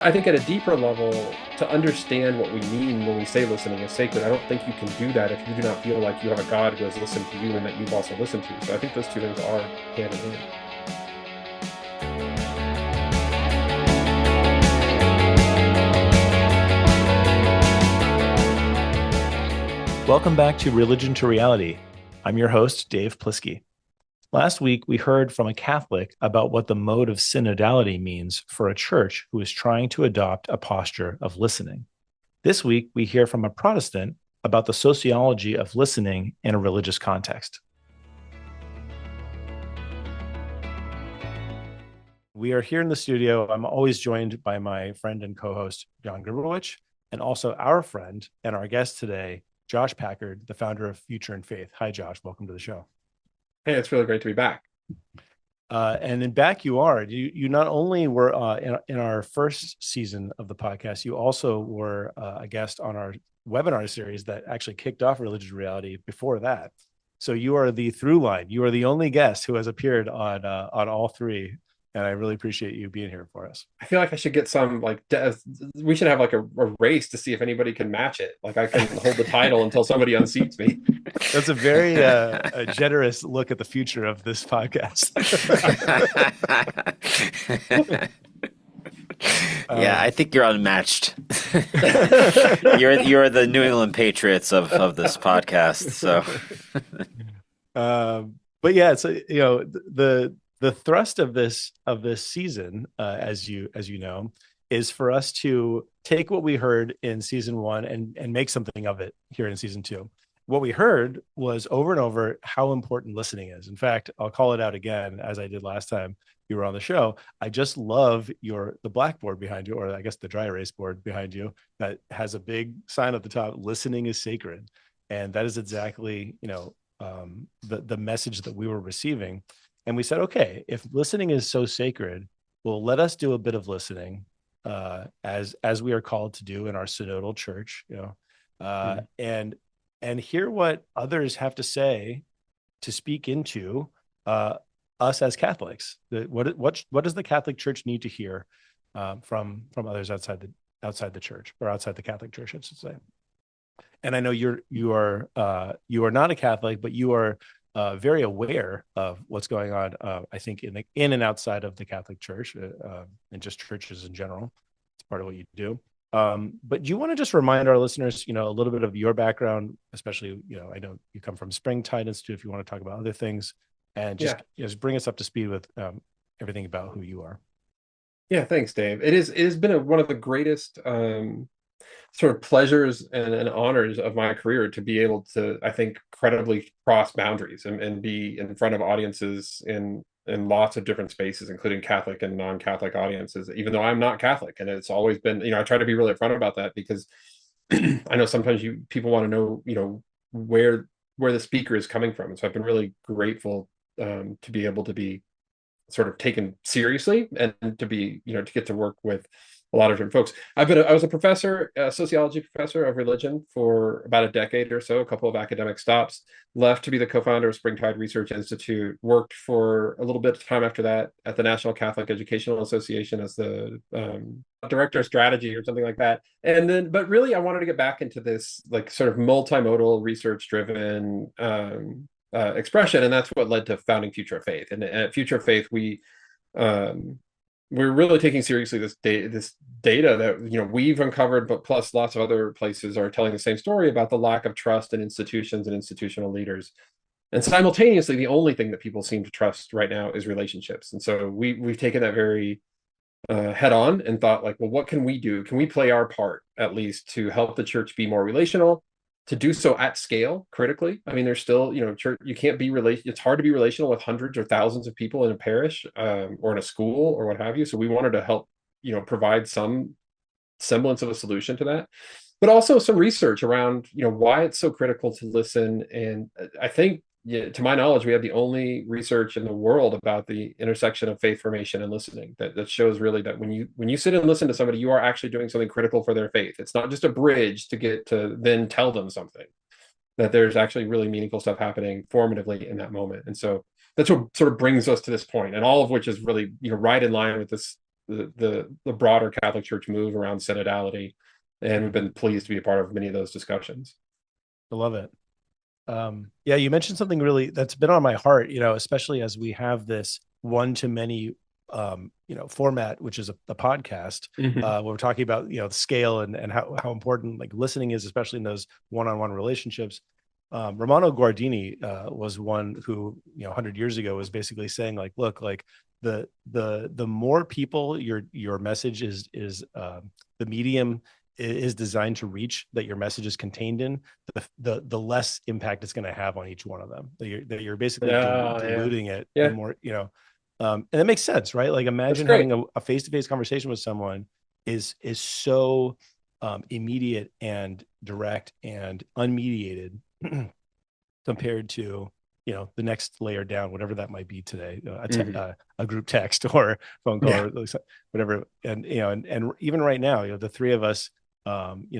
I think at a deeper level, to understand what we mean when we say listening is sacred, I don't think you can do that if you do not feel like you have a God who has listened to you and that you've also listened to. So I think those two things are hand in hand. Welcome back to Religion to Reality. I'm your host, Dave Plisky. Last week, we heard from a Catholic about what the mode of synodality means for a church who is trying to adopt a posture of listening. This week, we hear from a Protestant about the sociology of listening in a religious context. We are here in the studio. I'm always joined by my friend and co-host, John Gribowich, and also our friend and our guest today, Josh Packard, the founder of Future and Faith. Hi, Josh. Welcome to the show. Hey, it's really great to be back. And then back you are. You not only were in our first season of the podcast, you also were a guest on our webinar series that actually kicked off Religious Reality before that. So you are the through line. You are the only guest who has appeared on all three. And I really appreciate you being here for us. I feel like I should get some, we should have like a race to see if anybody can match it. Like I can hold the title until somebody unseats me. That's a very a generous look at the future of this podcast. Yeah, I think you're unmatched. You're the New England Patriots of this podcast. So, but yeah, so the thrust of this season, as you know, is for us to take what we heard in season one and make something of it here in season two. What we heard was over and over how important listening is. In fact, I'll call it out again, as I did last time you were on the show. I just love the blackboard behind you, or I guess the dry erase board behind you, that has a big sign at the top, listening is sacred. And that is exactly, the message that we were receiving. And we said, okay, if listening is so sacred, well, let us do a bit of listening as we are called to do in our synodal church, and hear what others have to say to speak into us as Catholics. What does the Catholic Church need to hear from others outside the church, or outside the Catholic Church, I should say? And I know you are not a Catholic, but you are very aware of what's going on. I think in and outside of the Catholic Church, and just churches in general. It's part of what you do. But do you want to just remind our listeners, a little bit of your background, especially, I know you come from Springtide Institute, if you want to talk about other things, and just bring us up to speed with everything about who you are. Yeah, thanks, Dave. It has been one of the greatest sort of pleasures and honors of my career to be able to, I think, credibly cross boundaries and be in front of audiences in lots of different spaces, including Catholic and non-Catholic audiences, even though I'm not Catholic. And it's always been, I try to be really upfront about that, because I know sometimes people want to know, where the speaker is coming from. And so I've been really grateful to be able to be sort of taken seriously and to be, to get to work with a lot of different folks. I was a professor, a sociology professor of religion for about a decade or so, a couple of academic stops, left to be the co-founder of Springtide Research Institute, worked for a little bit of time after that at the National Catholic Educational Association as the director of strategy or something like that. And then, but really I wanted to get back into this like sort of multimodal research-driven expression. And that's what led to founding Future of Faith. And at Future of Faith, we're really taking seriously this data that we've uncovered, but plus lots of other places are telling the same story about the lack of trust in institutions and institutional leaders. And simultaneously, the only thing that people seem to trust right now is relationships. And so we've taken that very head on and thought, like, well, what can we do? Can we play our part, at least, to help the church be more relational, to do so at scale, critically? I mean, there's still, church, you can't be it's hard to be relational with hundreds or thousands of people in a parish or in a school or what have you. So we wanted to help, provide some semblance of a solution to that, but also some research around, why it's so critical to listen. And I think, to my knowledge, we have the only research in the world about the intersection of faith formation and listening that shows really that when you sit and listen to somebody, you are actually doing something critical for their faith. It's not just a bridge to get to then tell them something, that there's actually really meaningful stuff happening formatively in that moment. And so that's what sort of brings us to this point, and all of which is really, right in line with this the broader Catholic Church move around synodality, and we've been pleased to be a part of many of those discussions. I love it. Yeah, you mentioned something really that's been on my heart, especially as we have this one-to-many format, which is a podcast, where we're talking about the scale and how important like listening is, especially in those one-on-one relationships. Romano Guardini was one who 100 years ago was basically saying like, look, like the more people your message is the medium is designed to reach, that your message is contained in, the less impact it's going to have on each one of them. That you're basically diluting it. The more and it makes sense, right? Like imagine having a face-to-face conversation with someone is so immediate and direct and unmediated compared to the next layer down, whatever that might be today, a group text or phone call or whatever. And and even right now, the three of us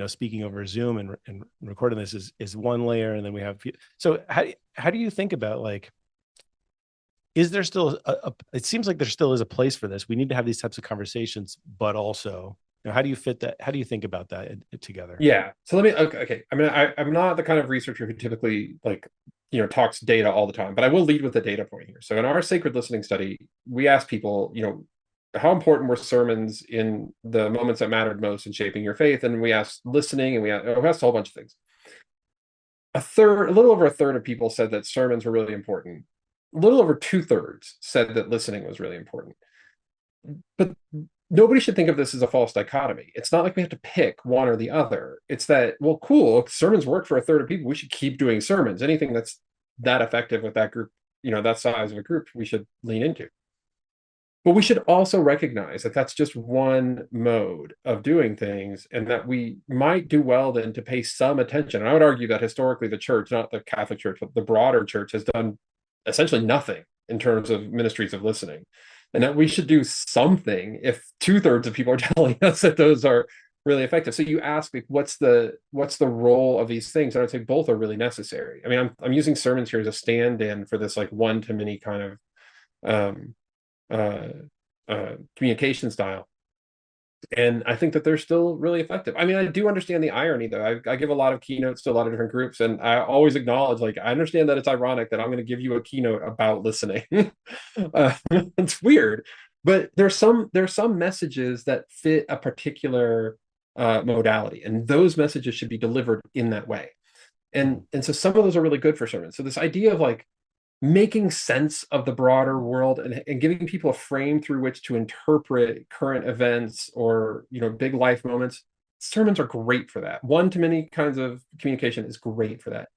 speaking over Zoom and recording this is one layer, and then we have. So how do you think about like, is there still it seems like there still is a place for this. We need to have these types of conversations, but also, how do you fit that? How do you think about that together? Yeah. So let me, okay. I mean, I'm not the kind of researcher who typically like, talks data all the time, but I will lead with the data point here. So in our sacred listening study, we asked people, how important were sermons in the moments that mattered most in shaping your faith? And we asked listening, and we asked a whole bunch of things. A little over a third of people said that sermons were really important. A little over 2/3 said that listening was really important. But nobody should think of this as a false dichotomy. It's not like we have to pick one or the other. It's that, well, cool, sermons work for a third of people. We should keep doing sermons. Anything that's that effective with that group, that size of a group, we should lean into. But we should also recognize that that's just one mode of doing things, and that we might do well then to pay some attention. And I would argue that historically the church, not the Catholic Church, but the broader church, has done essentially nothing in terms of ministries of listening. And that we should do something if 2/3 of people are telling us that those are really effective. So you ask me, what's the role of these things? And I would say both are really necessary. I mean, I'm using sermons here as a stand-in for this like one-to-many kind of communication style. And I think that they're still really effective. I mean, I do understand the irony, though. I give a lot of keynotes to a lot of different groups, and I always acknowledge, like, I understand that it's ironic that I'm going to give you a keynote about listening. It's weird, but there's some messages that fit a particular modality, and those messages should be delivered in that way. And so some of those are really good for sermons. So this idea of like making sense of the broader world and giving people a frame through which to interpret current events or big life moments, sermons are great for that. One-to-many kinds of communication is great for that.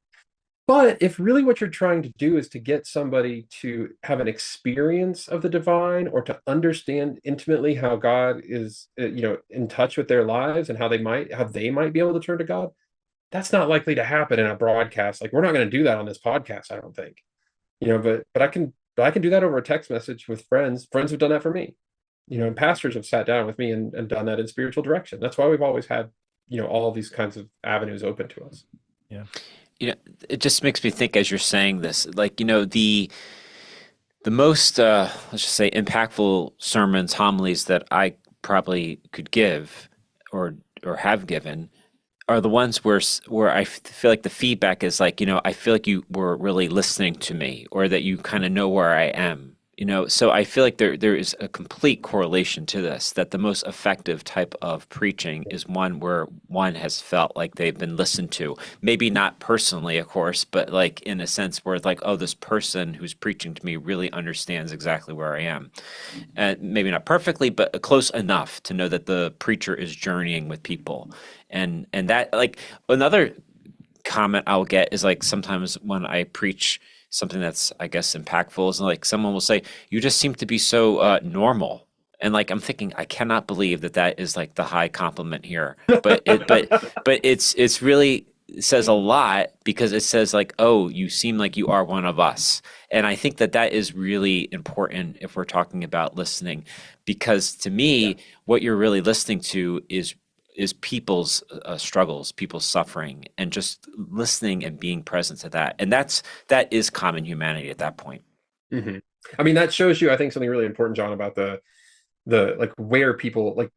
But if really what you're trying to do is to get somebody to have an experience of the divine, or to understand intimately how God is in touch with their lives and how they might be able to turn to God, that's not likely to happen in a broadcast. Like, we're not going to do that on this podcast, I don't think. But I can do that over a text message with friends. Friends have done that for me. And pastors have sat down with me and done that in spiritual direction. That's why we've always had, all these kinds of avenues open to us. Yeah. It just makes me think as you're saying this, like, the most, let's just say, impactful sermons, homilies that I probably could give or have given are the ones where I feel like the feedback is like, I feel like you were really listening to me, or that you kind of know where I am. So I feel like there is a complete correlation to this, that the most effective type of preaching is one where one has felt like they've been listened to. Maybe not personally, of course, but like in a sense where it's like, oh, this person who's preaching to me really understands exactly where I am. And maybe not perfectly, but close enough to know that the preacher is journeying with people. And that, like, another comment I'll get is like, sometimes when I preach something that's, I guess, impactful, is like someone will say, you just seem to be so normal. And like, I'm thinking, I cannot believe that is like the high compliment here. But it's really, it says a lot, because it says like, oh, you seem like you are one of us. And I think that is really important if we're talking about listening, because to me, what you're really listening to is people's struggles, people's suffering, and just listening and being present to that. And that is common humanity at that point. Mm-hmm. I mean, that shows you, I think, something really important, John, about the like where people like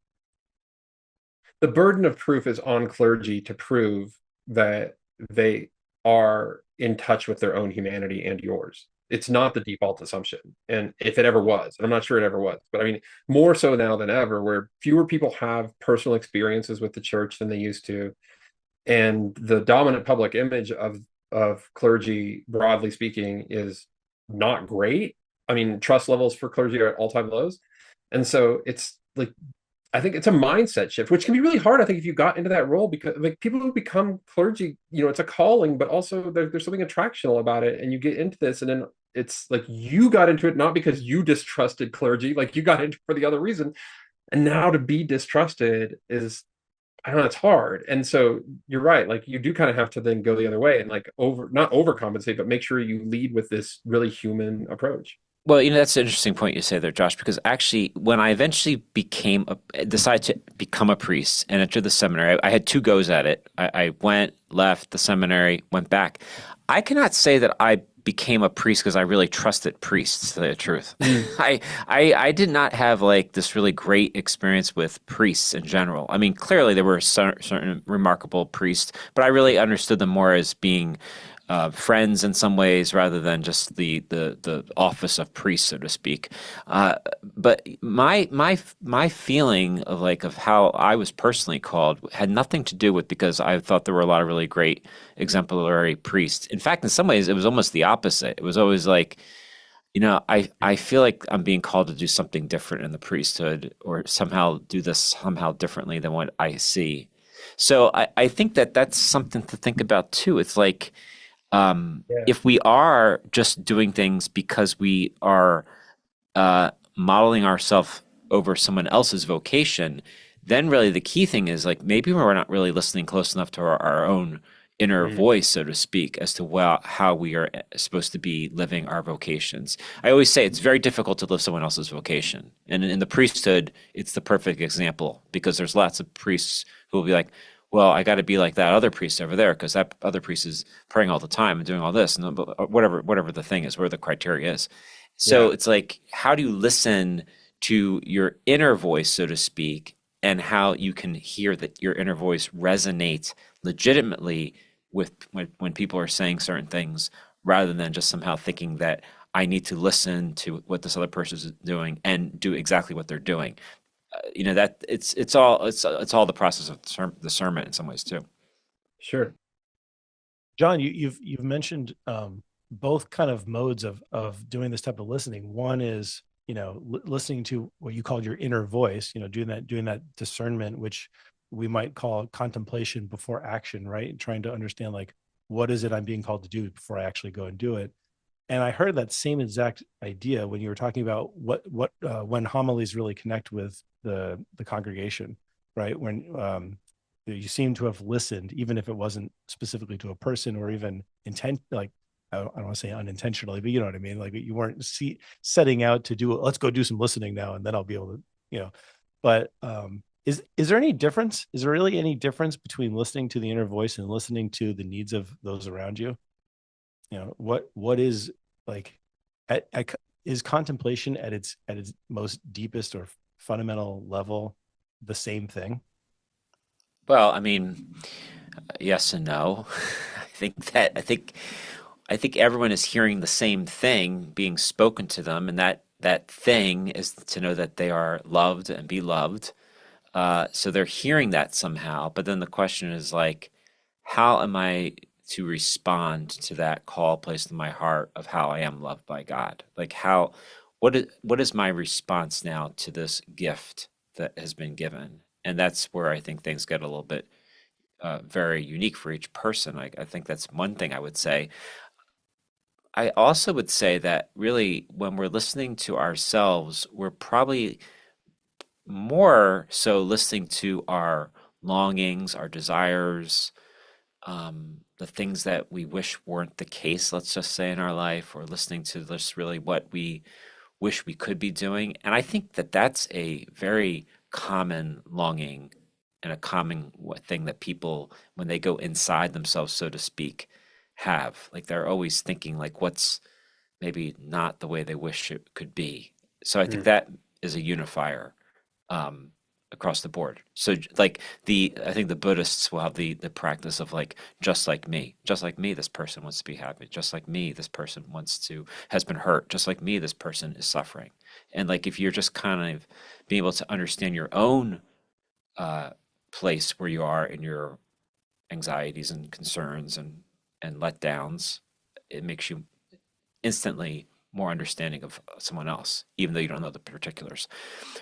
the burden of proof is on clergy to prove that they are in touch with their own humanity and yours. It's not the default assumption. And if it ever was, I'm not sure it ever was, but I mean, more so now than ever, where fewer people have personal experiences with the church than they used to. And the dominant public image of clergy, broadly speaking, is not great. I mean, trust levels for clergy are at all-time lows. And so it's like I think it's a mindset shift, which can be really hard. I think if you got into that role, because like people who become clergy, it's a calling, but also there's something attractional about it. And you get into this, and then it's like you got into it not because you distrusted clergy, like you got into it for the other reason. And now to be distrusted is, I don't know, it's hard. And so you're right. Like you do kind of have to then go the other way and like not overcompensate, but make sure you lead with this really human approach. Well, that's an interesting point you say there, Josh, because actually, when I eventually decided to become a priest and enter the seminary, I had two goes at it. I went, left the seminary, went back. I cannot say that I became a priest because I really trusted priests, to tell you the truth. I did not have like this really great experience with priests in general. I mean, clearly there were certain remarkable priests, but I really understood them more as being friends in some ways rather than just the office of priest, so to speak. But my feeling of how I was personally called had nothing to do with because I thought there were a lot of really great exemplary priests. In fact, in some ways, it was almost the opposite. It was always like, I feel like I'm being called to do something different in the priesthood or somehow do this somehow differently than what I see. So I think that that's something to think about too. It's like, Yeah. if we are just doing things because we are modeling ourselves over someone else's vocation, then really the key thing is like maybe we're not really listening close enough to our own inner voice, so to speak, as to how we are supposed to be living our vocations. I always say it's very difficult to live someone else's vocation. And in the priesthood, it's the perfect example because there's lots of priests who will be like, well, I got to be like that other priest over there because that other priest is praying all the time and doing all this and whatever the thing is, where the criteria is. So Yeah. it's like, how do you listen to your inner voice, so to speak, and how you can hear that your inner voice resonates legitimately with when people are saying certain things, rather than just somehow thinking that I need to listen to what this other person is doing and do exactly what they're doing. That it's all the process of discernment in some ways too. Sure. John, you've mentioned both kind of modes of doing this type of listening. One is listening to what you called your inner voice, doing that discernment, which we might call contemplation before action, right? And trying to understand like what is it I'm being called to do before I actually go and do it. And I heard that same exact idea when you were talking about when homilies really connect with the congregation, right? When you seem to have listened, even if it wasn't specifically to a person or even like I don't want to say unintentionally, but you know what I mean. Like you weren't setting out to do. Let's go do some listening now, and then I'll be able to, But is there any difference? Is there really any difference between listening to the inner voice and listening to the needs of those around you? What is like is contemplation at its most deepest or fundamental level the same thing? Well, I mean, yes and no. I think everyone is hearing the same thing being spoken to them, and that thing is to know that they are loved and be loved. So they're hearing that somehow. But then the question is like, how am I to respond to that call placed in my heart of how I am loved by God? Like what is my response now to this gift that has been given? And that's where I think things get a little bit very unique for each person. I think that's one thing I would say. I also would say that really when we're listening to ourselves, we're probably more so listening to our longings, our desires, the things that we wish weren't the case, let's just say, in our life, or listening to just really what we wish we could be doing. And I think that that's a very common longing and a common thing that people, when they go inside themselves, so to speak, have. Like they're always thinking like what's maybe not the way they wish it could be. So I think that is a unifier. across the board. So like I think the Buddhists will have the practice of like, just like me, this person wants to be happy. Just like me, this person has been hurt. Just like me, this person is suffering. And like, if you're just kind of being able to understand your own place where you are in your anxieties and concerns and letdowns, it makes you instantly more understanding of someone else, even though you don't know the particulars.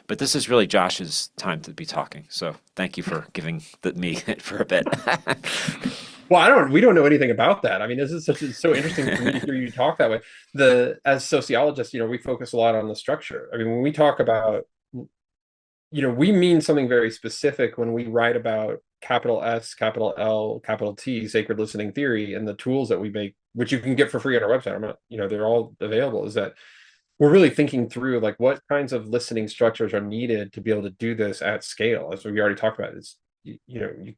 But this is really Josh's time to be talking. So thank you for giving me it for a bit. Well, we don't know anything about that. I mean, this is so interesting for me to hear you talk that way. As sociologists, we focus a lot on the structure. I mean, when we talk about, we mean something very specific when we write about capital S, capital L, capital T, sacred listening theory, and the tools that we make, which you can get for free on our website. I'm not, they're all available. Is that we're really thinking through like what kinds of listening structures are needed to be able to do this at scale. As we already talked about, you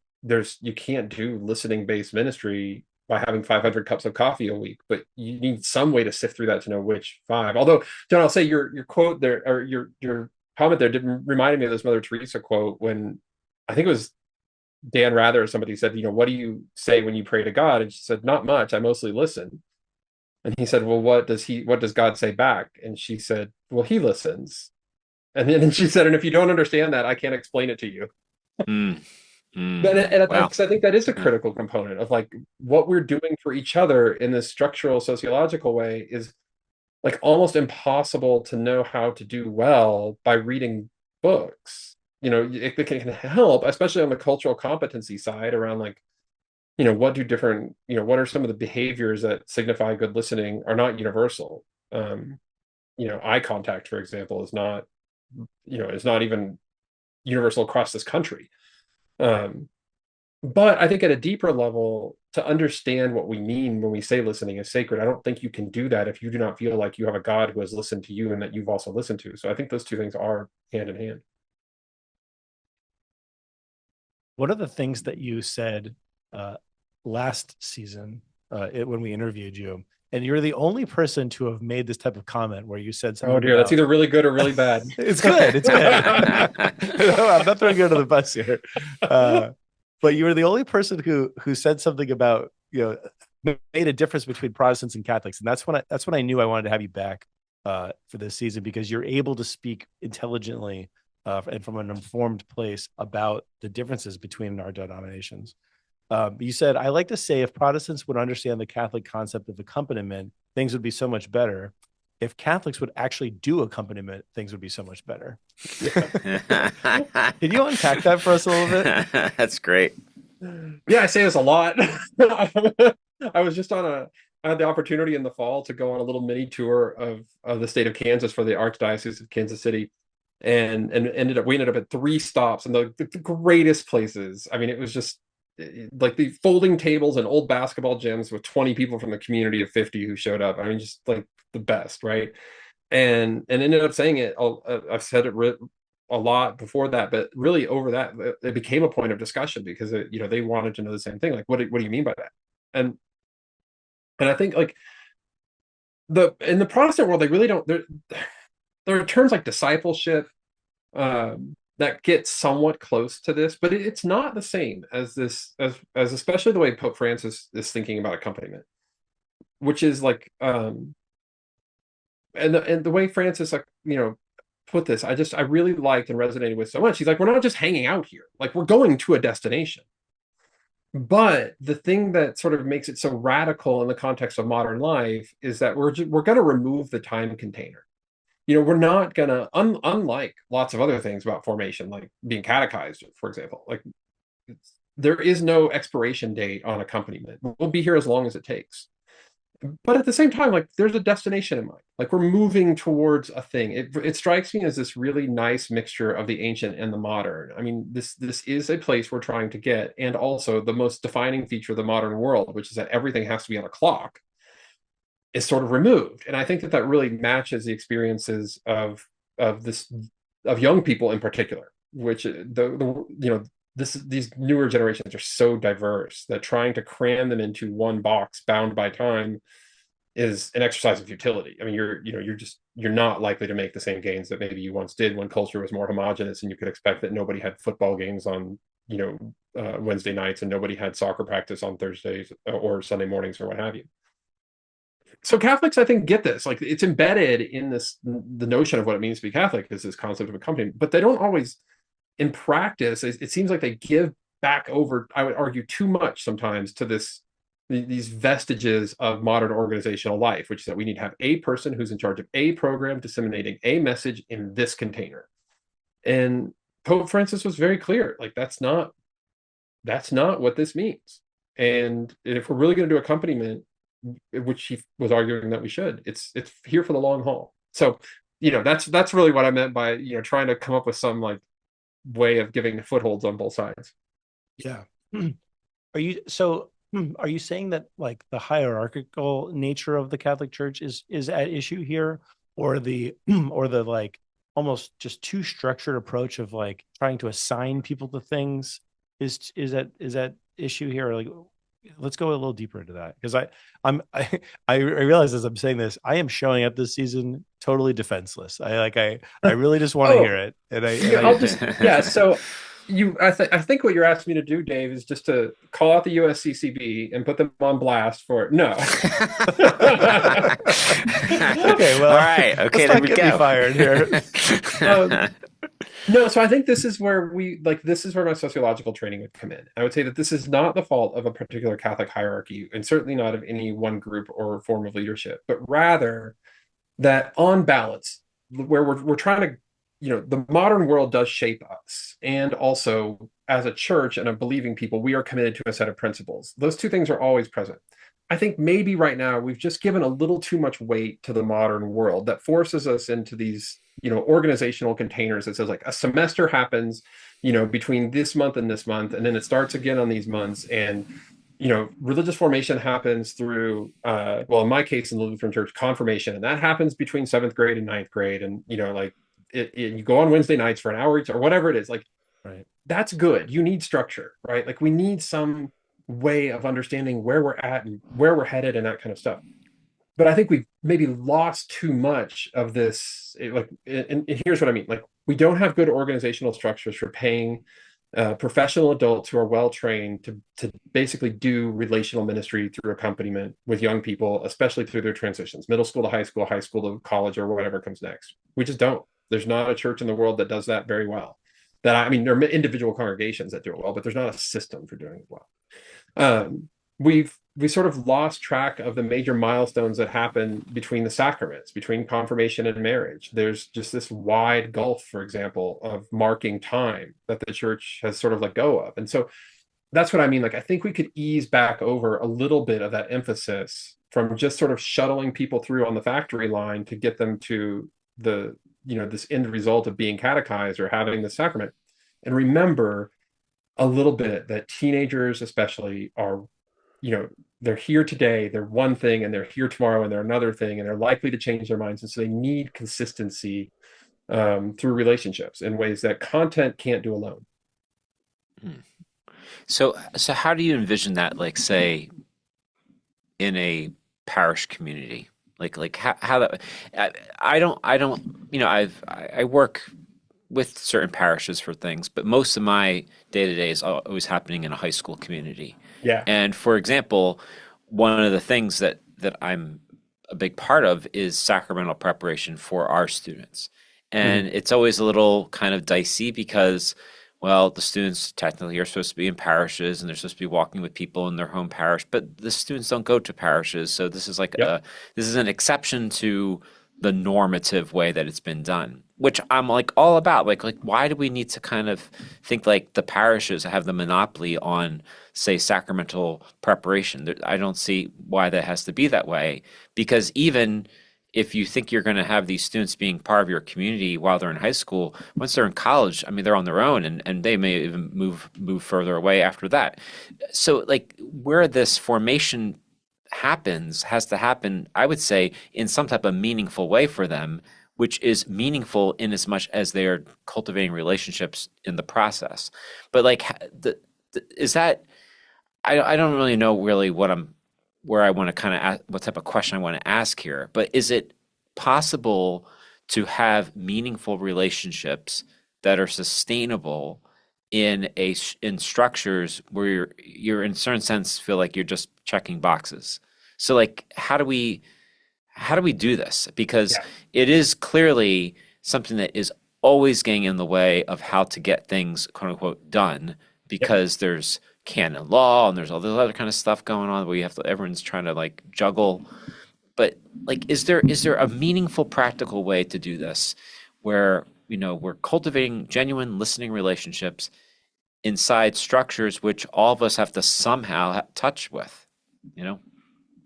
can't do listening based ministry by having 500 cups of coffee a week, but you need some way to sift through that to know which five. Although, John, I'll say your quote there, or your comment there, reminded me of this Mother Teresa quote when I think it was Dan Rather or somebody said, what do you say when you pray to God? And she said, not much. I mostly listen. And he said, well, what does God say back? And she said, well, he listens. And then she said, and if you don't understand that, I can't explain it to you. Wow. I think that is a critical component of like what we're doing for each other in this structural sociological way is like almost impossible to know how to do well by reading books. It can help, especially on the cultural competency side around like, what are some of the behaviors that signify good listening are not universal. Eye contact, for example, is not even universal across this country. But I think at a deeper level, to understand what we mean when we say listening is sacred, I don't think you can do that if you do not feel like you have a God who has listened to you and that you've also listened to. So I think those two things are hand in hand. One of the things that you said last season when we interviewed you, and you're the only person to have made this type of comment where you said something. Oh dear, that's either really good or really bad. It's good. It's good. I'm not throwing you under the bus here. But you were the only person who said something about, made a difference between Protestants and Catholics. And that's when I knew I wanted to have you back for this season, because you're able to speak intelligently and from an informed place about the differences between our denominations. You said, I like to say if Protestants would understand the Catholic concept of accompaniment, things would be so much better. If Catholics would actually do accompaniment, things would be so much better. Can you unpack that for us a little bit? That's great. Yeah, I say this a lot. I was just I had the opportunity in the fall to go on a little mini tour of the state of Kansas for the Archdiocese of Kansas City. And we ended up at 3 stops and the greatest places. I mean, it was just like the folding tables and old basketball gyms with 20 people from the community of 50 who showed up. I mean, just like the best, right? And ended up saying it. I've said it a lot before that, but really over that, it became a point of discussion because they wanted to know the same thing. Like, what do you mean by that? And I think like in the Protestant world, they really don't. There are terms like discipleship that get somewhat close to this, but it's not the same as this, as especially the way Pope Francis is thinking about accompaniment, which is like, and the way Francis, like, put this, I really liked and resonated with so much. He's like, we're not just hanging out here, like we're going to a destination. But the thing that sort of makes it so radical in the context of modern life is that we're going to remove the time container. We're not going to, unlike lots of other things about formation, like being catechized, for example, like there is no expiration date on accompaniment. We'll be here as long as it takes. But at the same time, like there's a destination in mind. Like we're moving towards a thing. It strikes me as this really nice mixture of the ancient and the modern. I mean, this is a place we're trying to get, and also the most defining feature of the modern world, which is that everything has to be on a clock, is sort of removed. And I think that really matches the experiences of young people in particular, which these newer generations are so diverse that trying to cram them into one box bound by time is an exercise of futility. I mean, you're not likely to make the same gains that maybe you once did when culture was more homogenous, and you could expect that nobody had football games on, Wednesday nights, and nobody had soccer practice on Thursdays or Sunday mornings or what have you. So Catholics, I think, get this. Like, it's embedded in the notion of what it means to be Catholic is this concept of accompaniment, but they don't always, in practice, it seems like they give back over, I would argue, too much sometimes to these vestiges of modern organizational life, which is that we need to have a person who's in charge of a program disseminating a message in this container. And Pope Francis was very clear, like, that's not what this means. And if we're really going to do accompaniment, which he was arguing that we should, it's here for the long haul. So, that's really what I meant by, trying to come up with some like way of giving footholds on both sides. Yeah. Are you saying that like the hierarchical nature of the Catholic Church is at issue here, or the like almost just too structured approach of like trying to assign people to things is that issue here? Like, let's go a little deeper into that, because I realize as I'm saying this, I am showing up this season totally defenseless. I really just want to hear it, So I think what you're asking me to do, Dave, is just to call out the USCCB and put them on blast for no. Okay, well, all right, okay, there we go. Fired here. No, so I think this is where my sociological training would come in. I would say that this is not the fault of a particular Catholic hierarchy, and certainly not of any one group or form of leadership, but rather that on balance, where we're trying to, the modern world does shape us. And also, as a church and a believing people, we are committed to a set of principles. Those two things are always present. I think maybe right now we've just given a little too much weight to the modern world that forces us into these, organizational containers that says like a semester happens, between this month and this month, and then it starts again on these months. And, religious formation happens through, in my case, in the Lutheran Church, confirmation, and that happens between 7th grade and 9th grade. And, you go on Wednesday nights for an hour each or whatever it is, like, right. That's good. You need structure, right? Like, we need some way of understanding where we're at and where we're headed and that kind of stuff. But I think we've maybe lost too much of this. And here's what I mean. Like, we don't have good organizational structures for paying professional adults who are well-trained to basically do relational ministry through accompaniment with young people, especially through their transitions, middle school to high school to college, or whatever comes next. We just don't. There's not a church in the world that does that very well. There are individual congregations that do it well, but there's not a system for doing it well. We sort of lost track of the major milestones that happen between the sacraments, between confirmation and marriage. There's just this wide gulf, for example, of marking time that the church has sort of let go of. And so that's what I mean. Like, I think we could ease back over a little bit of that emphasis from just sort of shuttling people through on the factory line to get them to this end result of being catechized or having the sacrament. And remember a little bit that teenagers especially are, they're here today, they're one thing, and they're here tomorrow and they're another thing, and they're likely to change their minds. And so they need consistency through relationships in ways that content can't do alone. So how do you envision that, like, say, in a parish community? Like how that, I don't, I work with certain parishes for things, but most of my day-to-day is always happening in a high school community. Yeah. And for example, one of the things that I'm a big part of is sacramental preparation for our students. And it's always a little kind of dicey because, well, the students technically are supposed to be in parishes and they're supposed to be walking with people in their home parish, but the students don't go to parishes. So this is like this is an exception to the normative way that it's been done, which I'm like all about. Like why do we need to kind of think like the parishes have the monopoly on, say, sacramental preparation? I don't see why that has to be that way, because even if you think you're going to have these students being part of your community while they're in high school, once they're in college, I mean, they're on their own, and they may even move further away after that. So like where this formation happens has to happen, I would say, in some type of meaningful way for them, which is meaningful in as much as they're cultivating relationships in the process. But like, is that, I don't really know really what I'm where I want to kind of ask, what type of question I want to ask here. But is it possible to have meaningful relationships that are sustainable in structures where you're in a certain sense feel like you're just checking boxes? So like how do we do this? Because Yeah. it is clearly something that is always getting in the way of how to get things quote unquote done, Yep. because there's canon law and there's all this other kind of stuff going on where you have to, everyone's trying to like juggle. But like, is there a meaningful practical way to do this where, we're cultivating genuine listening relationships inside structures which all of us have to somehow touch with, you know?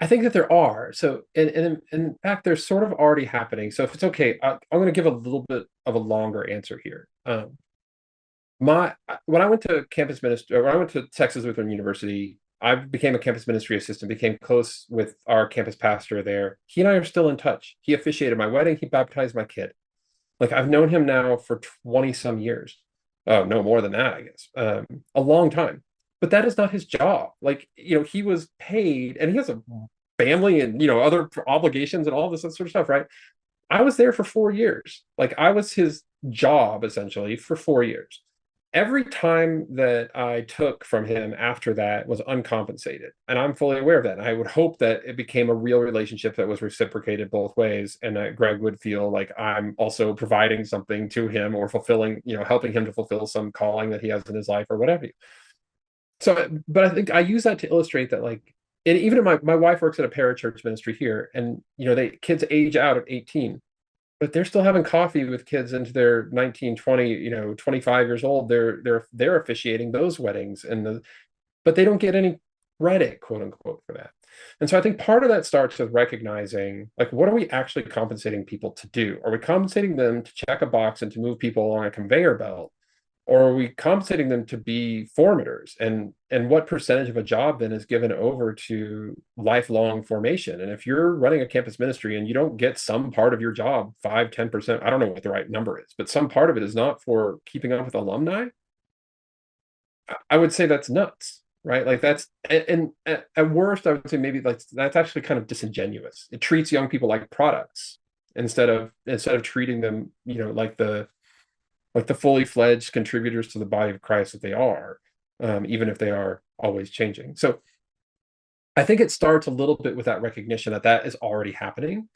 I think that there are. So, and in fact, they're sort of already happening. So if it's okay, I'm going to give a little bit of a longer answer here. My When I went to campus ministry, when I went to Texas Lutheran University, I became a campus ministry assistant, became close with our campus pastor there. He and I are still in touch. He officiated my wedding. He baptized my kid. Like, I've known him now for 20 some years. Oh, no, more than that, I guess. A long time. But that is not his job. Like, he was paid and he has a family and, other obligations and all this sort of stuff, right? I was there for 4 years. Like, I was his job essentially for 4 years. Every time that I took from him after that was uncompensated. And I'm fully aware of that. And I would hope that it became a real relationship that was reciprocated both ways, and that Greg would feel like I'm also providing something to him or fulfilling, helping him to fulfill some calling that he has in his life or whatever. So, but I think I use that to illustrate that, like, and even in my wife works at a parachurch ministry here, and kids age out at 18, but they're still having coffee with kids into their 19, 20, 25 years old. They're officiating those weddings, but they don't get any credit, quote unquote, for that. And so I think part of that starts with recognizing, like, what are we actually compensating people to do? Are we compensating them to check a box and to move people along a conveyor belt? Or are we compensating them to be formators? And what percentage of a job then is given over to lifelong formation? And if you're running a campus ministry and you don't get some part of your job, 5-10%, I don't know what the right number is, but some part of it is not for keeping up with alumni, I would say that's nuts, right? Like, that's, and at worst, I would say maybe like that's actually kind of disingenuous. It treats young people like products instead of treating them, like the fully fledged contributors to the body of Christ that they are, even if they are always changing. So I think it starts a little bit with that recognition that that is already happening,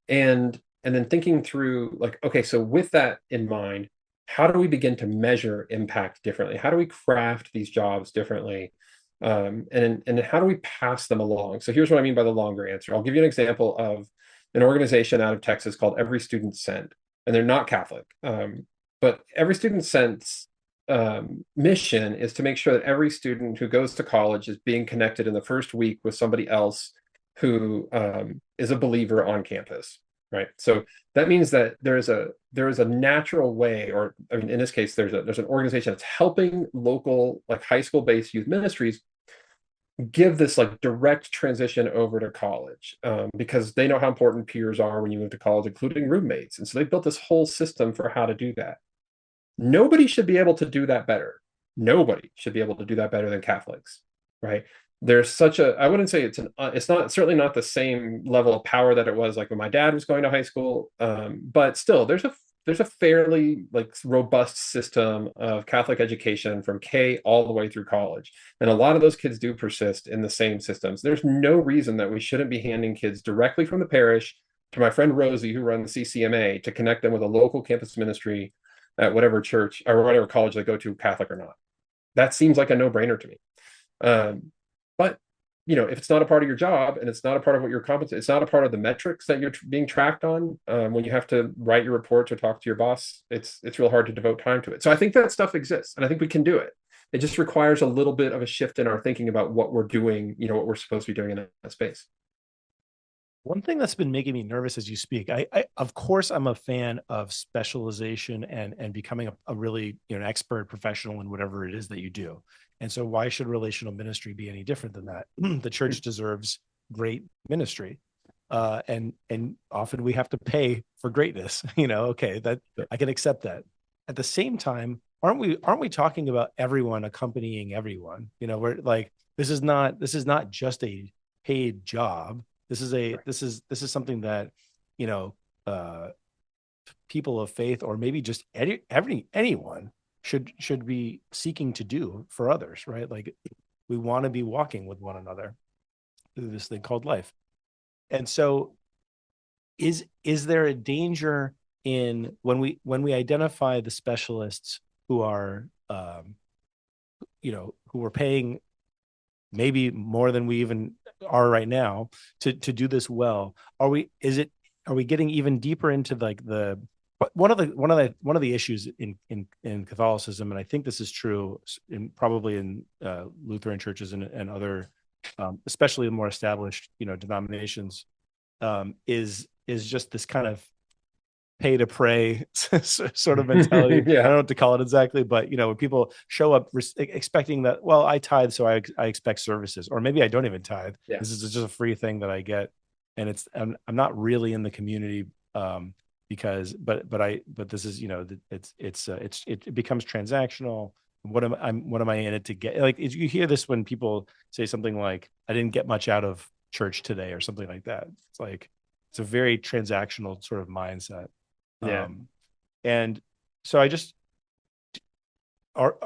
and then thinking through, like, okay, so with that in mind, how do we begin to measure impact differently? How do we craft these jobs differently? And how do we pass them along? So here's what I mean by the longer answer. I'll give you an example of an organization out of Texas called Every Student Sent, and they're not Catholic. But Every Student Sent's mission is to make sure that every student who goes to college is being connected in the first week with somebody else who is a believer on campus, right? So that means that there is a natural way, or I mean, in this case, there's an organization that's helping local, like, high school based youth ministries give this, like, direct transition over to college, because they know how important peers are when you move to college, including roommates. And so they built this whole system for how to do that. Nobody should be able to do that better. Nobody should be able to do that better than Catholics, right? There's such a, I wouldn't say it's not, certainly not the same level of power that it was like when my dad was going to high school. But still, there's a fairly, like, robust system of Catholic education from K all the way through college. And a lot of those kids do persist in the same systems. There's no reason that we shouldn't be handing kids directly from the parish to my friend Rosie, who runs CCMA, to connect them with a local campus ministry at whatever church or whatever college they go to, Catholic or not. That seems like a no-brainer to me. But if it's not a part of your job and it's not a part of what you're compensated, it's not a part of the metrics that you're being tracked on, when you have to write your reports or talk to your boss, it's real hard to devote time to it. So I think that stuff exists, and I think we can do it. It just requires a little bit of a shift in our thinking about what we're doing, what we're supposed to be doing in that space. One thing that's been making me nervous as you speak, I of course, I'm a fan of specialization and becoming a really, an expert professional in whatever it is that you do. And so why should relational ministry be any different than that? The church deserves great ministry. And often we have to pay for greatness, okay, that I can accept that. At the same time, aren't we talking about everyone accompanying everyone? We're like, this is not just a paid job. This is something that, people of faith, or maybe just anyone should be seeking to do for others, right? Like, we want to be walking with one another through this thing called life. And so is there a danger in when we identify the specialists who are who are paying maybe more than we even are right now to do this well? Are we getting even deeper into like one of the issues in Catholicism, and I think this is true probably in Lutheran churches and other especially the more established denominations, is just this kind of pay to pray sort of mentality. Yeah. I don't know what to call it exactly, but when people show up expecting that, well, I tithe, so I expect services, or maybe I don't even tithe. Yeah. This is just a free thing that I get, and I'm not really in the community because this is it becomes transactional. What am I in it to get? Like, you hear this when people say something like, I didn't get much out of church today, or something like that. It's like, it's a very transactional sort of mindset. Yeah. And so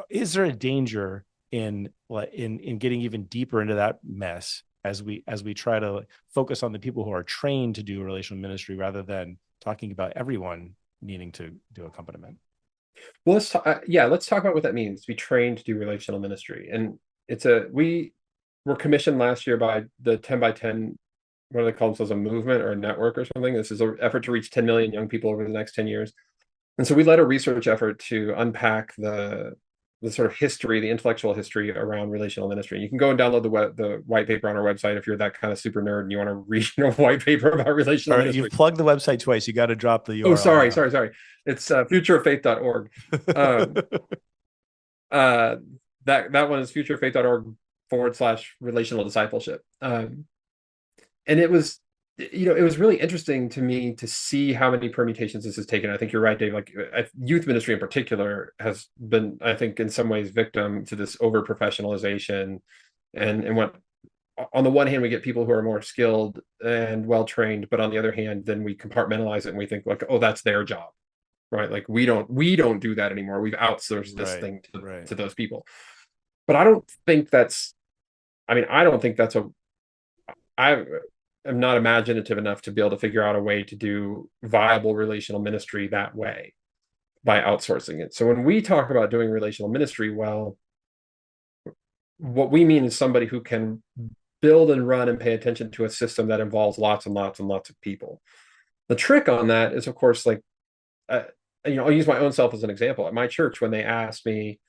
is there a danger in getting even deeper into that mess as we try to focus on the people who are trained to do relational ministry, rather than talking about everyone needing to do accompaniment? Well, let's talk about what that means to be trained to do relational ministry. And we were commissioned last year by the 10 by 10, what do they call themselves, a movement or a network or something. This is an effort to reach 10 million young people over the next 10 years. And so we led a research effort to unpack the sort of history, the intellectual history around relational ministry. You can go and download the white paper on our website if you're that kind of super nerd and you want to read a white paper about relational ministry. You've plugged the website twice. You got to drop the URL. Oh, sorry. It's futureoffaith.org. That one is futureoffaith.org/relational discipleship. And it was really interesting to me to see how many permutations this has taken. I think you're right, Dave. Like, youth ministry in particular has been, I think, in some ways victim to this over professionalization, and what, on the one hand, we get people who are more skilled and well trained, but on the other hand, then we compartmentalize it and we think like, oh, that's their job, right? Like, we don't do that anymore. We've outsourced this thing to those people. But I don't think that's I'm not imaginative enough to be able to figure out a way to do viable relational ministry that way by outsourcing it. So when we talk about doing relational ministry well, what we mean is somebody who can build and run and pay attention to a system that involves lots and lots and lots of people. The trick on that is, of course, like, I'll use my own self as an example. At my church, when they asked me,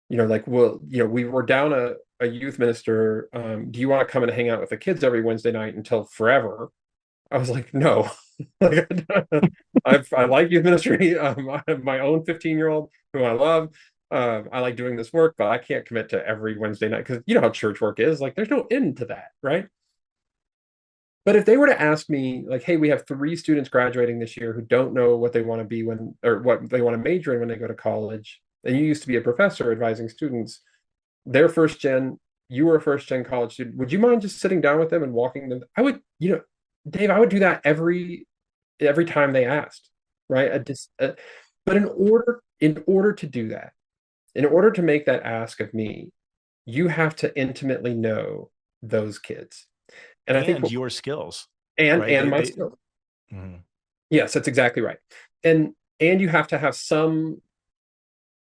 we were down a youth minister. Do you want to come and hang out with the kids every Wednesday night until forever? I was like, no. Like, I like youth ministry. I have my own 15-year-old who I love. I like doing this work, but I can't commit to every Wednesday night, because you know how church work is. Like, there's no end to that, right? But if they were to ask me, like, hey, we have 3 students graduating this year who don't know what they want to be or what they want to major in when they go to college, and you used to be a professor advising students, they're first gen, you were a first gen college student, would you mind just sitting down with them and walking them? I would, Dave, I would do that every time they asked, right? But in order to do that, in order to make that ask of me, you have to intimately know those kids. And I think your skills. And my skills. Mm-hmm. Yes, that's exactly right. And you have to have some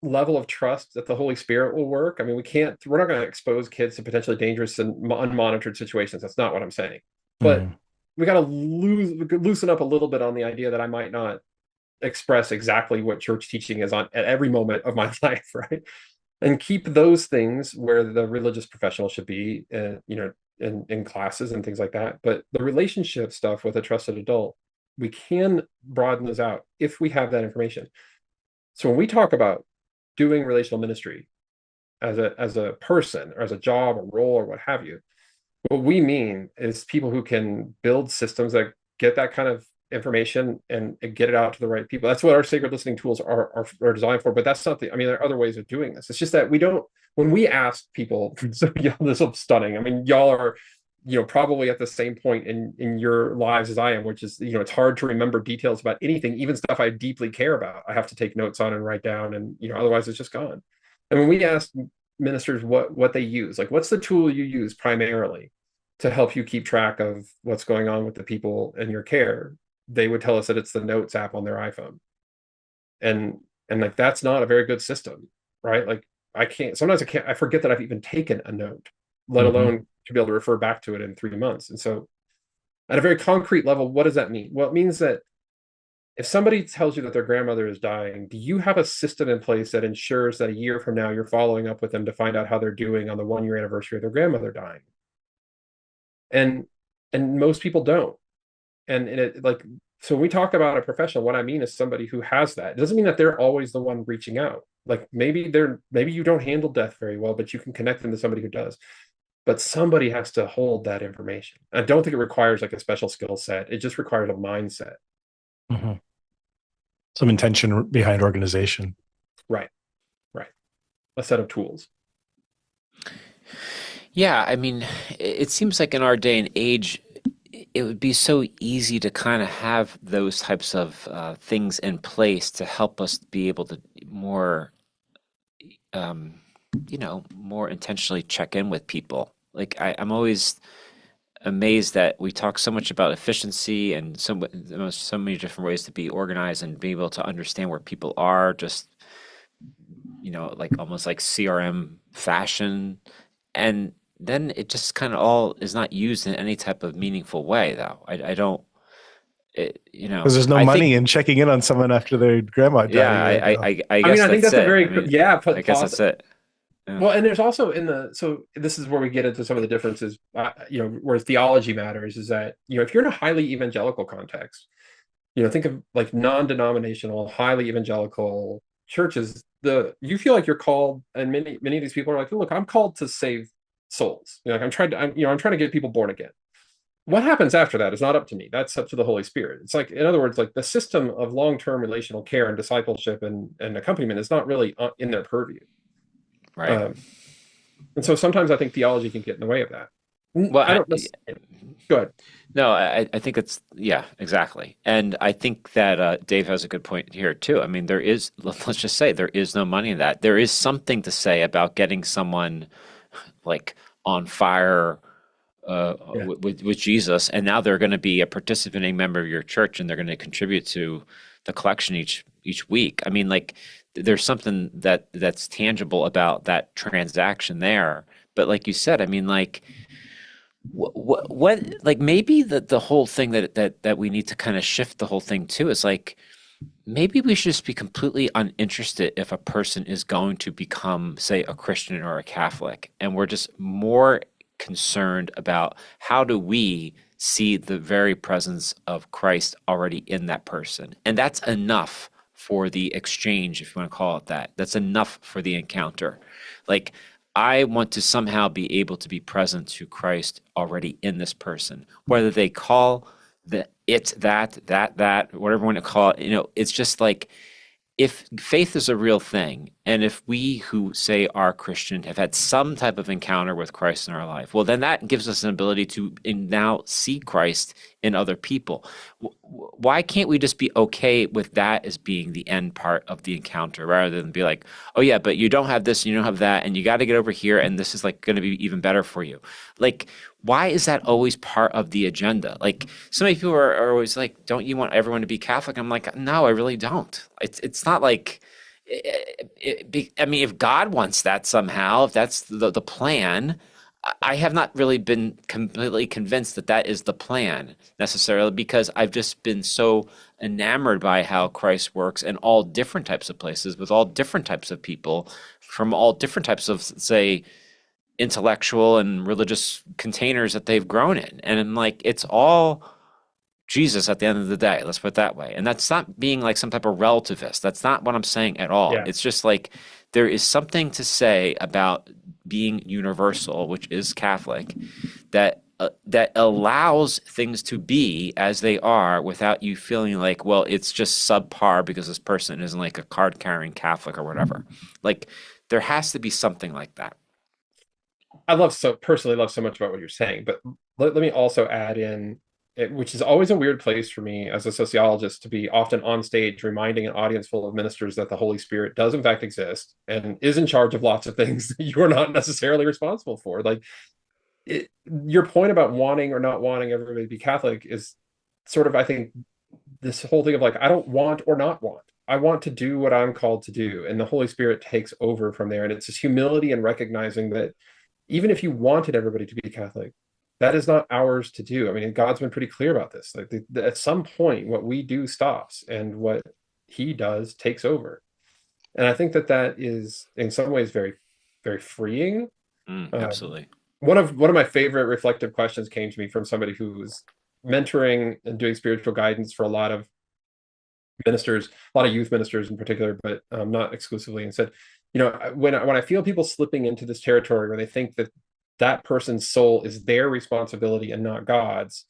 level of trust that the Holy Spirit will work. I mean, we're not going to expose kids to potentially dangerous and unmonitored situations. That's not what I'm saying. But we got to loosen up a little bit on the idea that I might not express exactly what church teaching is at every moment of my life, right? And keep those things where the religious professional should be, in classes and things like that. But the relationship stuff with a trusted adult, we can broaden those out if we have that information. So when we talk about doing relational ministry as a person, or as a job or role or what have you, what we mean is people who can build systems that get that kind of information and get it out to the right people. That's what our sacred listening tools are designed for. But that's not there are other ways of doing this. It's just that when we ask people, so this is stunning. I mean, y'all are probably at the same point in your lives as I am, which is, it's hard to remember details about anything, even stuff I deeply care about. I have to take notes on and write down, and otherwise it's just gone. And when we ask ministers what they use, like, what's the tool you use primarily to help you keep track of what's going on with the people in your care, they would tell us that it's the Notes app on their iPhone. And like, that's not a very good system, right? Like, I forget that I've even taken a note, let alone to be able to refer back to it in 3 months. And so at a very concrete level, what does that mean? Well, it means that if somebody tells you that their grandmother is dying, do you have a system in place that ensures that a year from now you're following up with them to find out how they're doing on the 1 year anniversary of their grandmother dying? And most people don't. And it, like, so when we talk about a professional, what I mean is somebody who has that. It doesn't mean that they're always the one reaching out. Like, maybe you don't handle death very well, but you can connect them to somebody who does. But somebody has to hold that information. I don't think it requires like a special skill set. It just requires a mindset. Some intention behind organization. Right. A set of tools. Yeah, I mean, it seems like in our day and age, it would be so easy to kind of have those types of things in place to help us be able to more, more intentionally check in with people. Like, I'm always amazed that we talk so much about efficiency and so many different ways to be organized and be able to understand where people are, just, like almost like CRM fashion. And then it just kind of all is not used in any type of meaningful way, though. I don't, because there's no I money think, in checking in on someone after their grandma died. I guess I think that's that's a it. very, I mean, yeah, I guess that's it. Yeah. Well, and there's also so this is where we get into some of the differences, where theology matters, is that, if you're in a highly evangelical context, think of like non-denominational, highly evangelical churches, you feel like you're called, and many of these people are like, look, I'm called to save souls. Like, I'm trying to get people born again. What happens after that is not up to me. That's up to the Holy Spirit. It's like, in other words, like, the system of long-term relational care and discipleship and accompaniment is not really in their purview. Right. And so sometimes I think theology can get in the way of that. Well, I don't Go ahead. No, I think it's, yeah, exactly. And I think that Dave has a good point here too. I mean, let's just say there is no money in that. There is something to say about getting someone like on fire with Jesus, and now they're going to be a participating member of your church, and they're going to contribute to the collection each week. I mean, like, there's something that's tangible about that transaction there. But like you said, I mean, like, what like, maybe the whole thing that we need to kind of shift the whole thing too is like, maybe we should just be completely uninterested if a person is going to become, say, a Christian or a Catholic, and we're just more concerned about how do we see the very presence of Christ already in that person. And that's enough for the exchange, if you want to call it that. That's enough for the encounter. Like, I want to somehow be able to be present to Christ already in this person, whether they call that, whatever you want to call it. It's just like, if faith is a real thing, and if we who say are Christian have had some type of encounter with Christ in our life, well, then that gives us an ability to now see Christ in other people. Why can't we just be okay with that as being the end part of the encounter, rather than be like, oh yeah, but you don't have this and you don't have that, and you got to get over here, and this is like going to be even better for you. Like, why is that always part of the agenda? Like, so many people are always like, don't you want everyone to be Catholic? I'm like, no, I really don't. It's not like, I mean, if God wants that somehow, if that's the plan, I have not really been completely convinced that is the plan necessarily, because I've just been so enamored by how Christ works in all different types of places with all different types of people from all different types of, say, intellectual and religious containers that they've grown in. And I'm like, it's all Jesus at the end of the day. Let's put it that way. And that's not being like some type of relativist. That's not what I'm saying at all. Yeah. It's just like, there is something to say about being universal, which is Catholic, that allows things to be as they are without you feeling like, well, it's just subpar because this person isn't like a card-carrying Catholic or whatever. Like, there has to be something like that. Personally love so much about what you're saying, but let me also add in, which is always a weird place for me as a sociologist to be often on stage reminding an audience full of ministers that the Holy Spirit does in fact exist and is in charge of lots of things that you are not necessarily responsible for. Like your point about wanting or not wanting everybody to be Catholic is sort of, I think, this whole thing of like, I don't want or not want. I want to do what I'm called to do. And the Holy Spirit takes over from there. And it's this humility and recognizing that even if you wanted everybody to be Catholic, that is not ours to do. I mean, God's been pretty clear about this. Like at some point, what we do stops and what he does takes over. And I think that that is in some ways very, very freeing. Absolutely. One of my favorite reflective questions came to me from somebody who was mentoring and doing spiritual guidance for a lot of ministers, a lot of youth ministers in particular, but not exclusively, and said, when I feel people slipping into this territory where they think that that person's soul is their responsibility and not God's,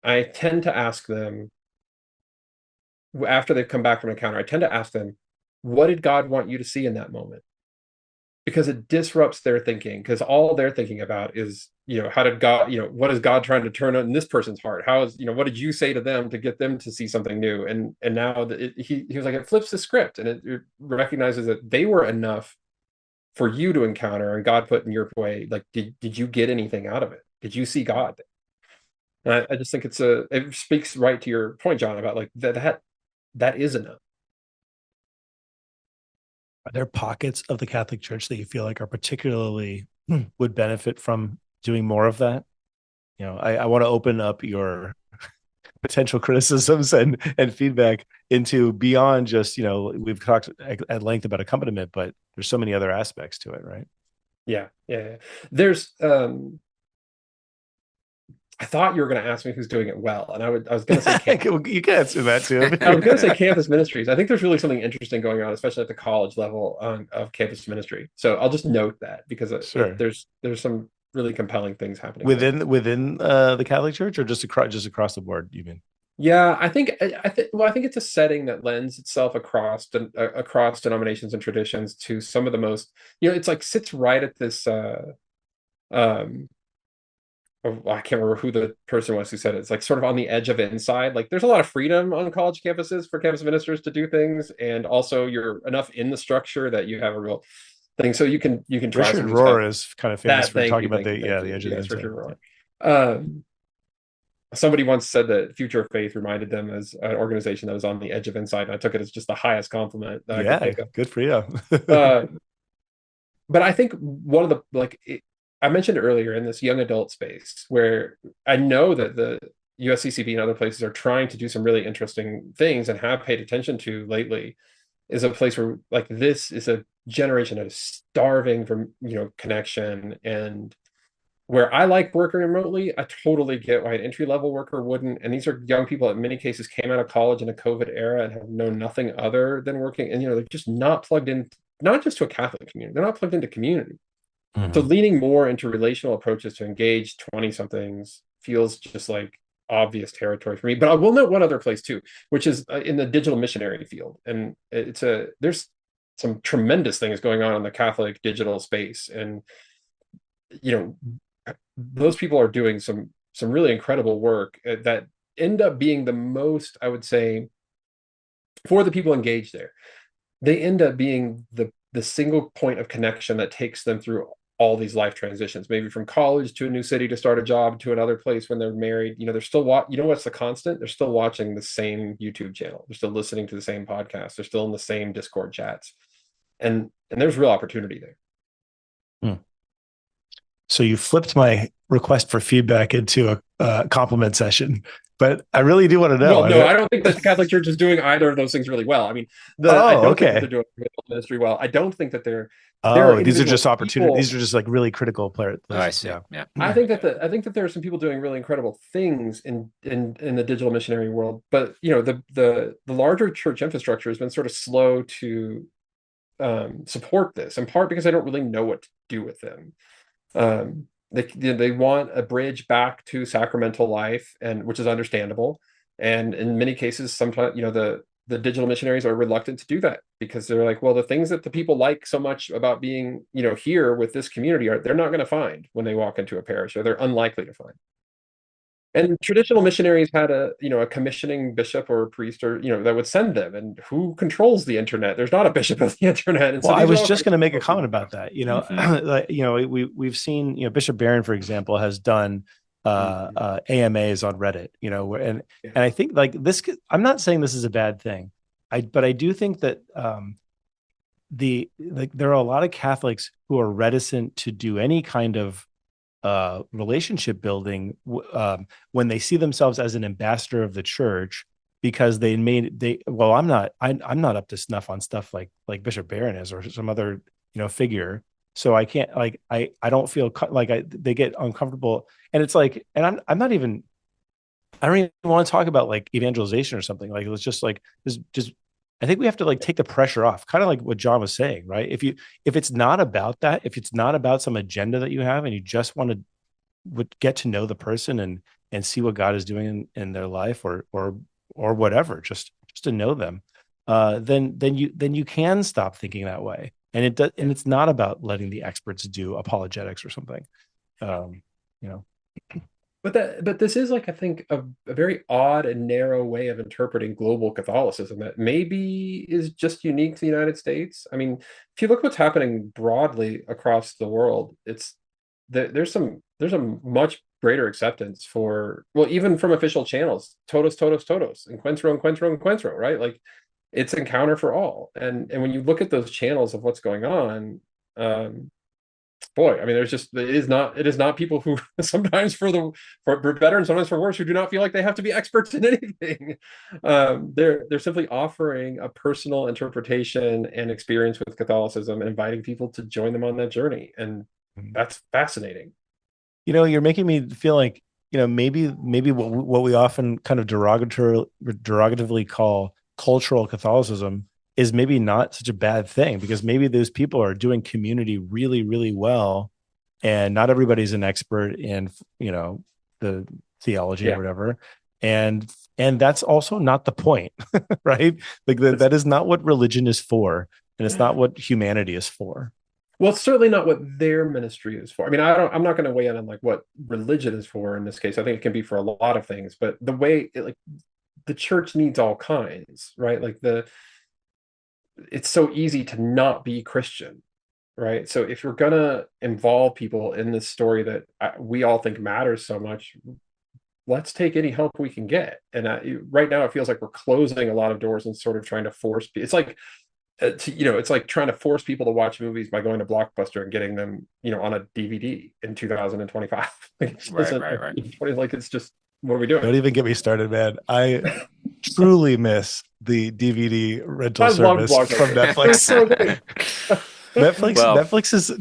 I tend to ask them, after they've come back from an encounter, I tend to ask them, what did God want you to see in that moment? Because it disrupts their thinking, because all they're thinking about is, how did God, what is God trying to turn on this person's heart? How is, what did you say to them to get them to see something new? And now he was like, it flips the script, and it recognizes that they were enough for you to encounter, and God put in your way. Like, did you get anything out of it? Did you see God? And I just think it speaks right to your point, John, about like that is enough. Are there pockets of the Catholic Church that you feel like are particularly would benefit from doing more of that? I want to open up your potential criticisms and feedback into beyond just, we've talked at length about accompaniment, but there's so many other aspects to it, right? Yeah. There's I thought you were going to ask me who's doing it well, and I was going to say campus. You can answer that too. I was going to say campus ministries. I think there's really something interesting going on, especially at the college level of campus ministry. So I'll just note that, because there's some really compelling things happening within the Catholic Church, or just across the board, you mean? Yeah, I think it's a setting that lends itself across denominations and traditions to some of the most, it's like sits right at this I can't remember who the person was who said it. It's like sort of on the edge of inside. Like there's a lot of freedom on college campuses for campus ministers to do things, and also you're enough in the structure that you have a real thing. So you can try. Richard Rohr is kind of famous for talking about the edge of the inside. Richard Rohr. Somebody once said that Future of Faith reminded them as an organization that was on the edge of insight, and I took it as just the highest compliment that I could think of. Good for you. But I think one of the I mentioned earlier, in this young adult space, where I know that the USCCB and other places are trying to do some really interesting things and have paid attention to lately, is a place where like this is a generation that is starving for connection, and where I like working remotely, I totally get why an entry-level worker wouldn't. And these are young people that in many cases came out of college in a COVID era and have known nothing other than working, and they're just not plugged in, not just to a Catholic community, they're not plugged into community. So leaning more into relational approaches to engage 20-somethings feels just like obvious territory for me. But I will note one other place too, which is in the digital missionary field. And there's some tremendous things going on in the Catholic digital space. And, those people are doing some really incredible work that end up being the most, I would say, for the people engaged there, they end up being the single point of connection that takes them through all these life transitions, maybe from college to a new city to start a job to another place when they're married. They're still what's the constant? They're still watching the same YouTube channel. They're still listening to the same podcast. They're still in the same Discord chats. And there's real opportunity there. So you flipped my request for feedback into a compliment session, but I really do want to know. Well, no, I don't think that the Catholic Church is doing either of those things really well. I mean, I don't think that they're doing ministry well. I don't think that they're. These are just opportunities. These are just like really critical players. Oh, I see. Yeah. I think that there are some people doing really incredible things in the digital missionary world, but the larger church infrastructure has been sort of slow to support this, in part because I don't really know what to do with them. They want a bridge back to sacramental life, and which is understandable. And in many cases, sometimes the digital missionaries are reluctant to do that, because they're like, well, the things that the people like so much about being here with this community they're not going to find when they walk into a parish, or they're unlikely to find. And traditional missionaries had a commissioning bishop or a priest or, that would send them. And who controls the internet? There's not a bishop of the internet. And Well, so I these are was all just kind going to make a of comment about that. Like, we've seen, Bishop Barron, for example, has done AMAs on Reddit, and I think like this, I'm not saying this is a bad thing. But I do think that there are a lot of Catholics who are reticent to do any kind of relationship building when they see themselves as an ambassador of the church, because I'm not up to snuff on stuff like Bishop Barron is, or some other figure. So I can't, like, I don't feel they get uncomfortable, and it's like, and I'm not even, I don't even want to talk about like evangelization or something. Like, let's just like just I think we have to like take the pressure off, kind of like what John was saying, right? If it's not about that, if it's not about some agenda that you have, and you just want to get to know the person and see what God is doing in their life, or whatever, just to know them, then you can stop thinking that way. And it's not about letting the experts do apologetics or something. Um, you know. But this is like, I think, a very odd and narrow way of interpreting global Catholicism that maybe is just unique to the United States. I mean, if you look what's happening broadly across the world, there's a much greater acceptance for, well, even from official channels, todos, todos, todos, encuentro, encuentro, encuentro, right? Like, it's encounter for all. And when you look at those channels of what's going on, boy, I mean, it is not people who sometimes for better and sometimes for worse, who do not feel like they have to be experts in anything. They're simply offering a personal interpretation and experience with Catholicism and inviting people to join them on that journey. And that's fascinating. You're making me feel like, maybe what we often kind of derogatively call cultural Catholicism is maybe not such a bad thing, because maybe those people are doing community really, really well, and not everybody's an expert in, the theology or whatever. And that's also not the point, right? Like that is not what religion is for, and it's not what humanity is for. Well, it's certainly not what their ministry is for. I mean, I'm not going to weigh in on like what religion is for in this case. I think it can be for a lot of things, but the church needs all kinds, right? Like it's so easy to not be Christian, right? So if you're gonna involve people in this story that we all think matters so much, let's take any help we can get. And right now, it feels like we're closing a lot of doors and sort of trying to force. It's like, it's like trying to force people to watch movies by going to Blockbuster and getting them, on a DVD in 2025. Like, Right. Like, it's just, what are we doing? Don't even get me started, man. I truly miss the DVD rental service from Netflix. So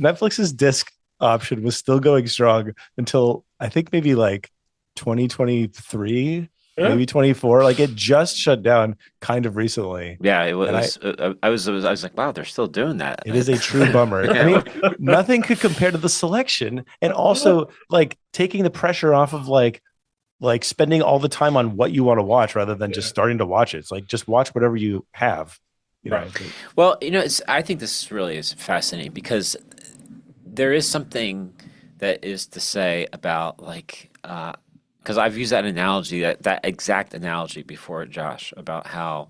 Netflix's disc option was still going strong until I think maybe like 2023, maybe 24. Like, it just shut down kind of recently. Yeah, it was. I was like, wow, they're still doing that. It is a true bummer. I mean, nothing could compare to the selection, and also like taking the pressure off of like spending all the time on what you want to watch rather than just starting to watch it. It's like, just watch whatever you have. Right. Well, I think this really is fascinating, because there is something that is to say about like, because I've used that analogy, that exact analogy before, Josh, about how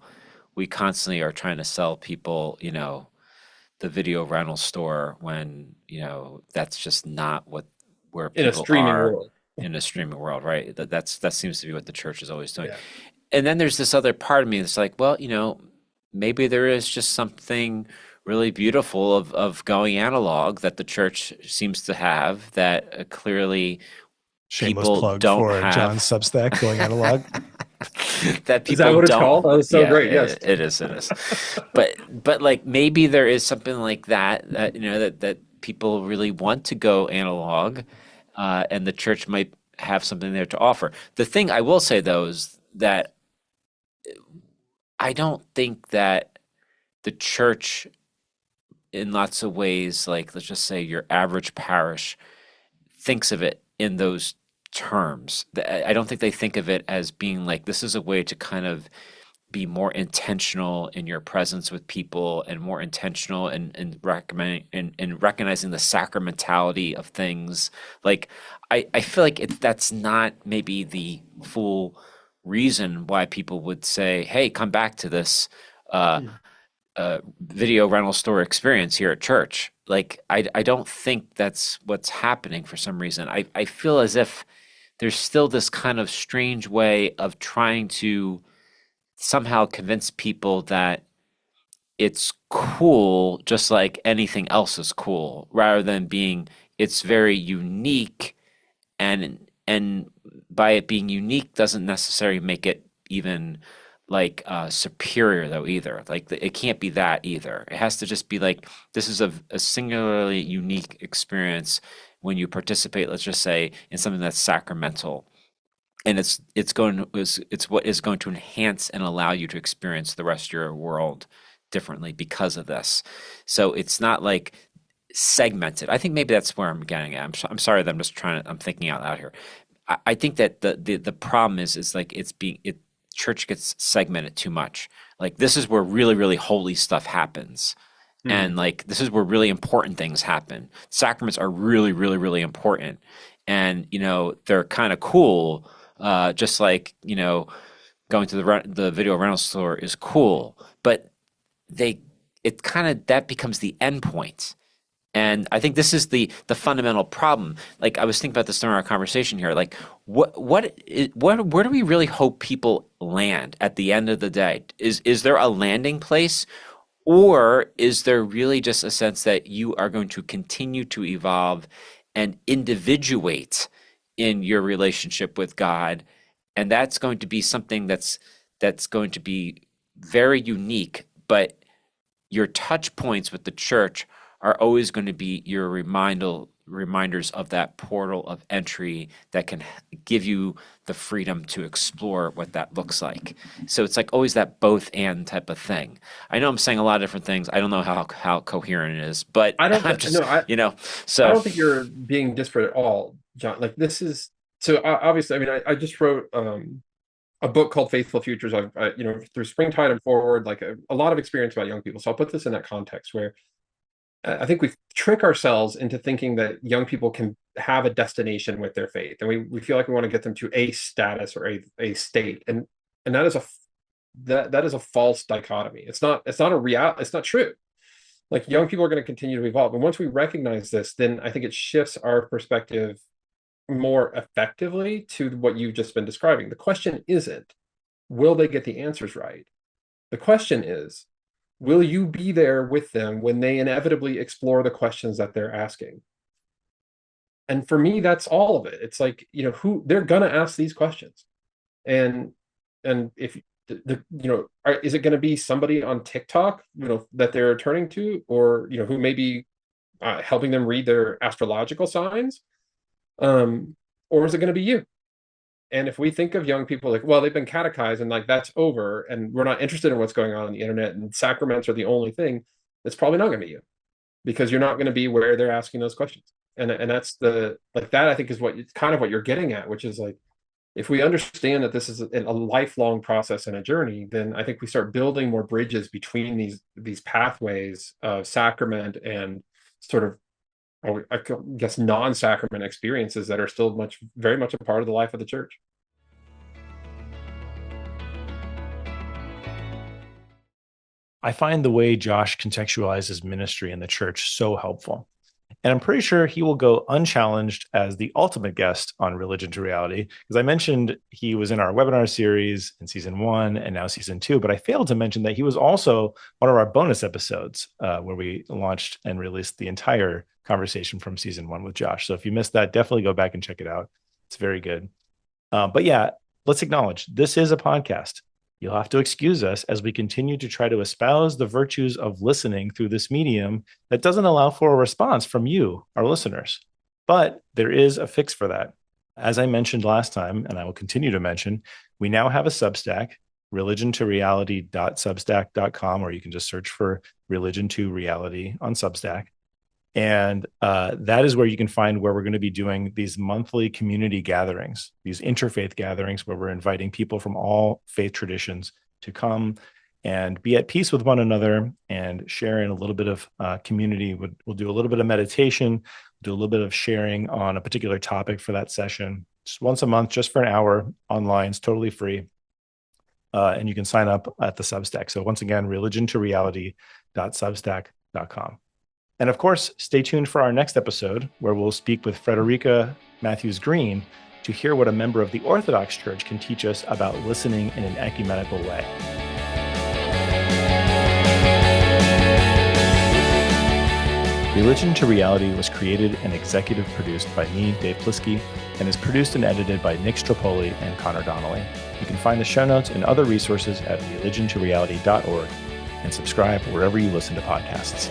we constantly are trying to sell people, the video rental store, when, that's just not where people in a streaming are world. In a streaming world, right? That seems to be what the church is always doing. Yeah. And then there's this other part of me that's like, well, maybe there is just something really beautiful of going analog that the church seems to have, that clearly shameless people plug don't for have. John's Substack, Going Analog. That people is that what it's don't. called? That was so great. Yes, it is. But like, maybe there is something like that that people really want to go analog, and the church might have something there to offer. The thing I will say, though, is that I don't think that the church, in lots of ways, like, let's just say your average parish, thinks of it in those terms. I don't think they think of it as being like, this is a way to kind of be more intentional in your presence with people and more intentional in recognizing the sacramentality of things. Like, I feel like that's not maybe the full reason why people would say, hey, come back to this uh, video rental store experience here at church. Like, I don't think that's what's happening for some reason. I feel as if there's still this kind of strange way of trying to somehow convince people that it's cool just like anything else is cool, rather than being it's very unique, and by it being unique doesn't necessarily make it even like superior though either. Like it can't be that either. It has to just be like this is a singularly unique experience when you participate, let's just say, in something that's sacramental, and it's what is going to enhance and allow you to experience the rest of your world differently because of this. So it's not like segmented. I think maybe that's where I'm getting at. I'm sorry that I'm thinking out loud here. I think that the problem is like church gets segmented too much. Like this is where really, really holy stuff happens. And like this is where really important things happen. Sacraments are really, really, really important. And they're kind of cool. Just like, going to the video rental store is cool, but that becomes the end point. And I think this is the fundamental problem. Like I was thinking about this during our conversation here. Like where do we really hope people land at the end of the day? Is there a landing place, or is there really just a sense that you are going to continue to evolve and individuate in your relationship with God? And that's going to be something that's going to be very unique, but your touch points with the church are always going to be your reminders of that portal of entry that can give you the freedom to explore what that looks like. So it's like always that both and type of thing. I know I'm saying a lot of different things. I don't know how coherent it is, but I don't I'm just, I don't think you're being disparate at all, John. Like this is so obviously. I mean, I just wrote a book called Faithful Futures. I've through Springtide and forward, like a lot of experience about young people. So I'll put this in that context where I think we trick ourselves into thinking that young people can have a destination with their faith, and we feel like we want to get them to a status or a state, and that is that is a false dichotomy. It's not a real. It's not true. Like young people are going to continue to evolve, and once we recognize this, then I think it shifts our perspective more effectively to what you've just been describing. The question isn't, will they get the answers right? The question is, will you be there with them when they inevitably explore the questions that they're asking? And for me, that's all of it. It's like, who they're gonna ask these questions. And if is it going to be somebody on TikTok, that they're turning to, or who may be helping them read their astrological signs, or is it going to be you? And if we think of young people like, well, they've been catechized and like that's over, and we're not interested in what's going on the internet, and sacraments are the only thing, it's probably not going to be you, because you're not going to be where they're asking those questions. And that's that I think is what you're getting at, which is like, if we understand that this is a lifelong process and a journey, then I think we start building more bridges between these pathways of sacrament and sort of, I guess, non-sacrament experiences that are still very much a part of the life of the church. I find the way Josh contextualizes ministry in the church so helpful. And I'm pretty sure he will go unchallenged as the ultimate guest on Religion to Reality, because I mentioned he was in our webinar series in season 1 and now season 2, but I failed to mention that he was also one of our bonus episodes where we launched and released the entire conversation from season 1 with Josh. So if you missed that, definitely go back and check it out. It's very good. But yeah, let's acknowledge this is a podcast. You'll have to excuse us as we continue to try to espouse the virtues of listening through this medium that doesn't allow for a response from you, our listeners. But there is a fix for that. As I mentioned last time, and I will continue to mention, we now have a Substack, religiontoreality.substack.com, or you can just search for Religion to Reality on Substack. And that is where you can find where we're going to be doing these monthly community gatherings, these interfaith gatherings where we're inviting people from all faith traditions to come and be at peace with one another and share in a little bit of community. We'll do a little bit of meditation, do a little bit of sharing on a particular topic for that session. Just once a month, just for an hour online. It's totally free. And you can sign up at the Substack. So once again, religiontoreality.substack.com. And of course, stay tuned for our next episode, where we'll speak with Frederica Matthews Green to hear what a member of the Orthodox Church can teach us about listening in an ecumenical way. Religion to Reality was created and executive produced by me, Dave Plisky, and is produced and edited by Nick Stropoli and Connor Donnelly. You can find the show notes and other resources at religiontoreality.org and subscribe wherever you listen to podcasts.